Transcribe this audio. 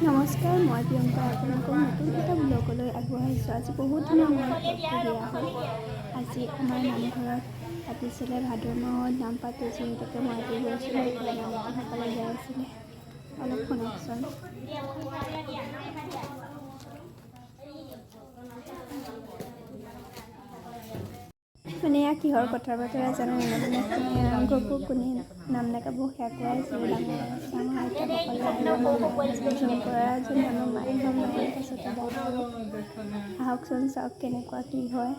নমস্কাৰ, মই প্ৰিয়ংকা আপোনালোকক নতুন এটা ব্লগলৈ আগবঢ়াইছোঁ। আজি বহুত দিনৰ মূৰত ব্লগটো দিয়া হ'ল। আজি আমাৰ নামঘৰত পাতিছিলে, ভাদ মাহত নাম পাতে, যিহেতুকে মই আজি গৈছিলোঁ, এতিয়া নামতিসকলে গাই আছিলে। অলপ শুনকচোন। মানে এয়া কিহৰ কথা বতৰা জানো, মানে কোনে আৰম্ভ কোনে নাম নাগাব সেয়া কোৱাই আছিলে। ডাঙৰ আইতাসকলে কৰা যোন নামৰ মায়ে হওক মায়ে পাছতে গায় আৰু আহকচোন চাওক কেনেকুৱা কি হয়।